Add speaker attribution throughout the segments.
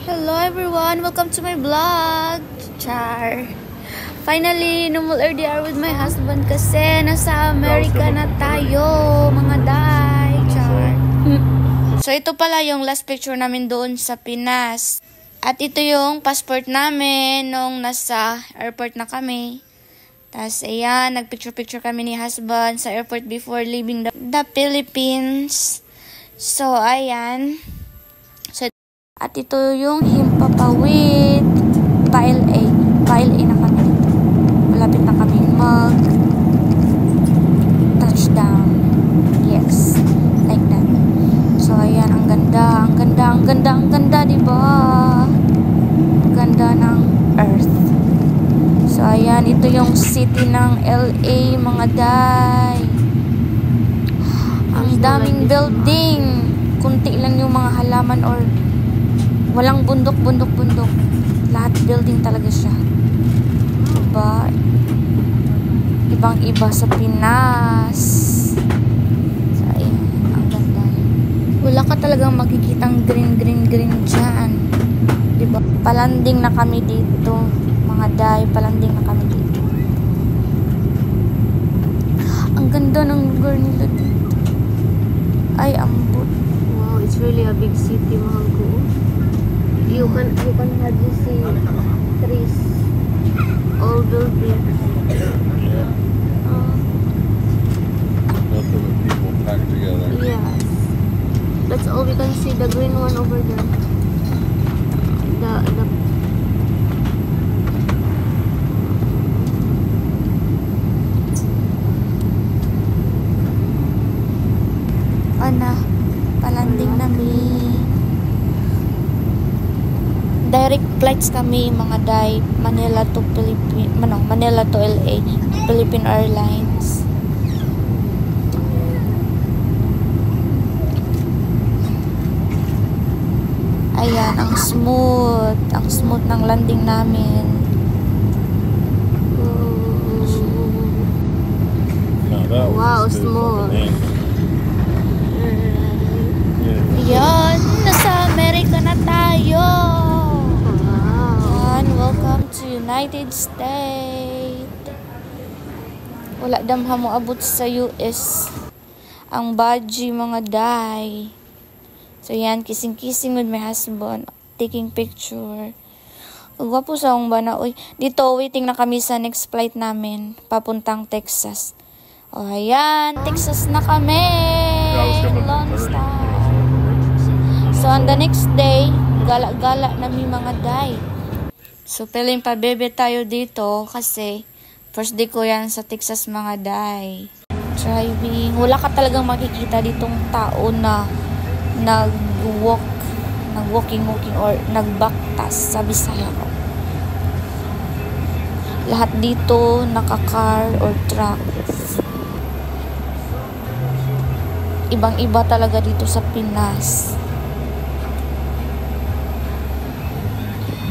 Speaker 1: Hello everyone! Welcome to my vlog! Char! Finally, no more RDR with my husband kasi nasa America na tayo, mga day! Char! So, ito pala yung last picture namin doon sa Pinas. At ito yung passport namin nung nasa airport na kami. Tapos, ayan, nagpicture-picture kami ni husband sa airport before leaving the Philippines. So, ayan. At ito yung Himpapawid. File A. File A na kami dito. Malapit na kami mag-touchdown. Yes. Like that. So, ayan. Ang ganda. Ang ganda. Ang ganda. Ang ganda, diba? Ang ganda ng Earth. So, ayan. Ito yung city ng LA, mga day. Ang daming building. Kunti lang yung mga halaman or walang bundok. Lahat building talaga siya. Diba? Ibang-iba sa Pinas. So, ayan. Ang ganda. Wala ka talagang makikitang green dyan. Diba? Palanding na kami dito. Mga day, palanding na kami dito. Ang ganda ng lugar nila dito. Ay, ambot.
Speaker 2: Wow, it's really a big city, mahal ko. You can hardly see trees. All buildings.
Speaker 3: Most of the people packed together.
Speaker 2: Yes. That's all we can see. The green one over there. The
Speaker 1: palanding namin. Direct flights kami, mga day, Manila to LA, Philippine Airlines. Ayan, ang smooth ng landing namin.
Speaker 2: wow, smooth.
Speaker 1: Yan, nasa America na tayo. Welcome to United States. Wala damha mo abot sa US. Ang baji, mga day. So yan, kissing with my husband, taking picture. Gwapo sa akong bana. Uy, dito waiting na kami sa next flight namin papuntang Texas. O ayan, Texas na kami. Long stop. So on the next day, gala-gala nami, mga day. So, piling pa bebe tayo dito kasi first day ko yan sa Texas, mga day. Driving. Wala ka talagang makikita ditong tao na nag-walking or nag-backtas sa Bisaya ko. Lahat dito naka-car or truck. Ibang-iba talaga dito sa Pinas.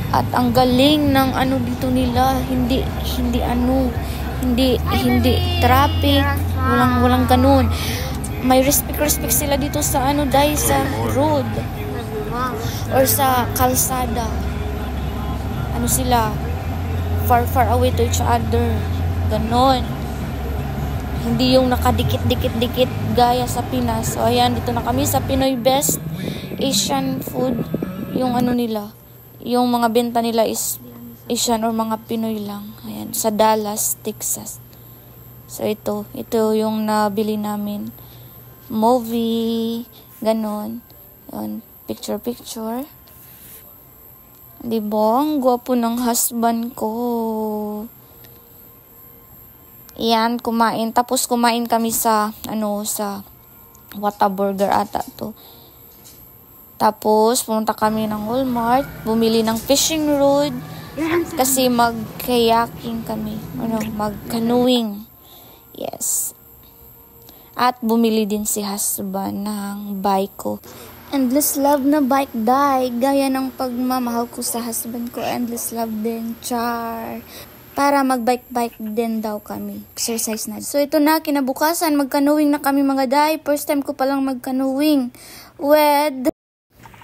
Speaker 1: At ang galing ng dito nila, hindi traffic, walang ganun. May respect sila dito sa dahil sa road or sa kalsada. Sila far away to each other. Ganon. Hindi yung nakadikit gaya sa Pinas. So ayan, dito na kami sa Pinoy Best Asian Food. Yung nila, yung mga benta nila is Asian or mga Pinoy lang. Ayan, sa Dallas, Texas. So, ito yung nabili namin. Movie, ganon. Ayan, picture. Diba? Ang gwapo ng husband ko. Ayan, kumain. Tapos, kumain kami sa Whataburger ata to. Tapos, pumunta kami ng Walmart, bumili ng fishing rod, kasi mag-kayaking kami, mag-canoeing. Yes. At bumili din si husband ng bike ko. Endless love na bike, day. Gaya ng pagmamahal ko sa husband ko, endless love din, char. Para mag-bike din daw kami. Exercise na. So, ito na, kinabukasan, mag-canoeing na kami, mga day. First time ko palang mag-canoeing with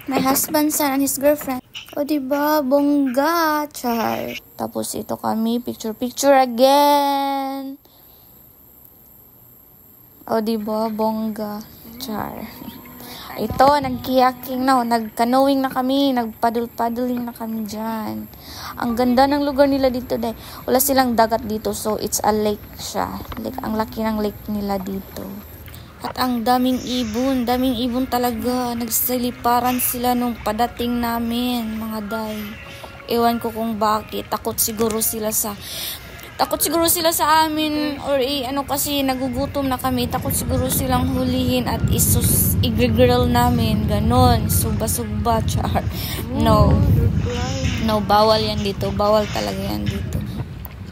Speaker 1: My husband, son, and his girlfriend. O, diba? Bongga, char. Tapos ito kami, picture again. O, diba? Bongga, char. Ito, nag-kayaking na, nag-canoeing na kami, nag-paddling na kami dyan. Ang ganda ng lugar nila dito, dahil wala silang dagat dito, so it's a lake siya. Like, ang laki ng lake nila dito. At ang daming ibon talaga. Nagsiliparan sila nung padating namin, mga day. Ewan ko kung bakit. Takot siguro sila sa amin, or kasi nagugutom na kami. Takot siguro silang hulihin at i-grill namin. Ganon. Suba, char. No, bawal yan dito. Bawal talaga yan dito.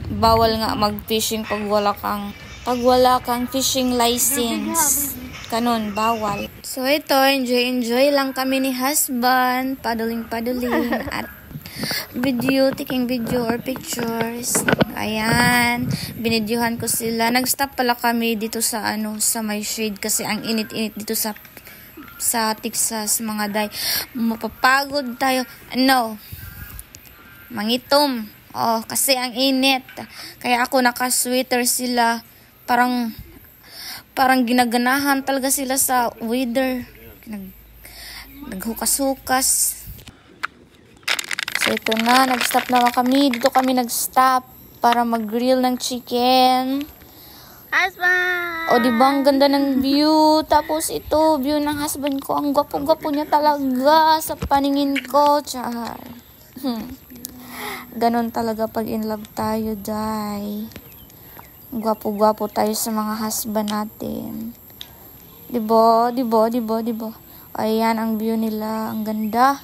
Speaker 1: Bawal nga mag-fishing pag wala kang fishing license. Kanon, bawal. So ito, enjoy lang kami ni husband. Paddling at taking video or pictures. Ayan, binidyohan ko sila. Nag-stop pala kami dito sa may shade kasi ang init-init dito sa Texas, mga day. Mapapagod tayo. Mangitom. Kasi ang init. Kaya ako naka-sweater sila. Parang ginaganahan talaga sila sa weather. Naghukas-hukas. So ito na, nag-stop naman kami. Dito kami nag-stop para mag-grill ng chicken.
Speaker 2: Husband!
Speaker 1: O, diba ang ganda ng view? Tapos ito, view ng husband ko. Ang gwapo-gwapo niya talaga sa paningin ko. Char. Ganon talaga pag in love tayo, day. Gwapo-gwapo tayo sa mga husband natin. Diba? Ayan ang view nila. Ang ganda.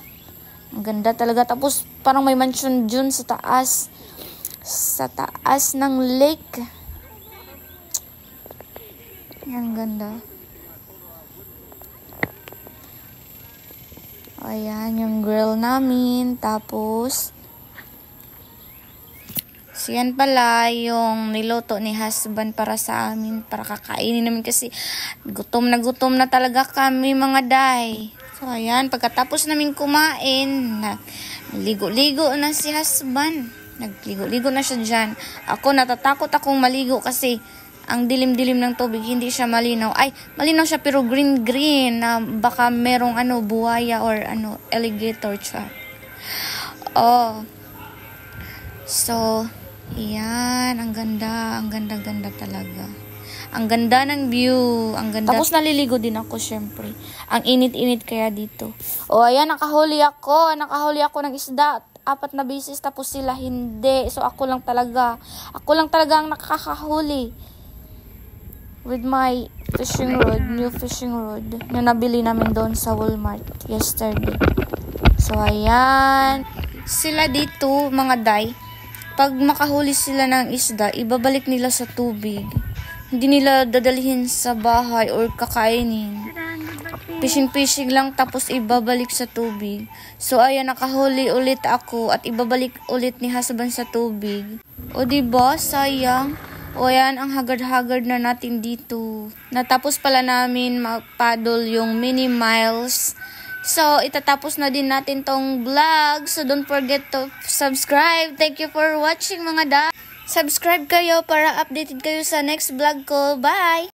Speaker 1: Ang ganda talaga. Tapos parang may mansion dun sa taas. Sa taas ng lake. Ang ganda. Ayan yung grill namin. Tapos yan pala yung niluto ni husband para sa amin, para kakainin namin kasi gutom na talaga kami, mga day. So ayan, pagkatapos namin kumain, ligo-ligo na si husband. Nagligo-ligo na siya dyan. Ako, natatakot akong maligo kasi ang dilim-dilim ng tubig, hindi siya malinaw. Ay, malinaw siya pero green na baka merong buhaya or alligator siya. So yan, ang ganda talaga. Ang ganda ng view, ang ganda. Tapos naliligo din ako, syempre. Ang init-init kaya dito. Ayan, nakahuli ako ng isda. 4 na beses, tapos sila hindi. So ako lang talaga ang nakakahuli. With my new fishing rod, na nabili namin doon sa Walmart yesterday. So ayan, sila dito, mga day. Pag makahuli sila ng isda, ibabalik nila sa tubig. Hindi nila dadalhin sa bahay or kakainin. Fishing lang tapos ibabalik sa tubig. So ayan, nakahuli ulit ako at ibabalik ulit ni husband sa tubig. O diba, sayang. O ayan, ang haggard na natin dito. Natapos pala namin mag-paddle yung mini miles. So, itatapos na din natin tong vlog. So, don't forget to subscribe. Thank you for watching, mga da. Subscribe kayo para updated kayo sa next vlog ko. Bye!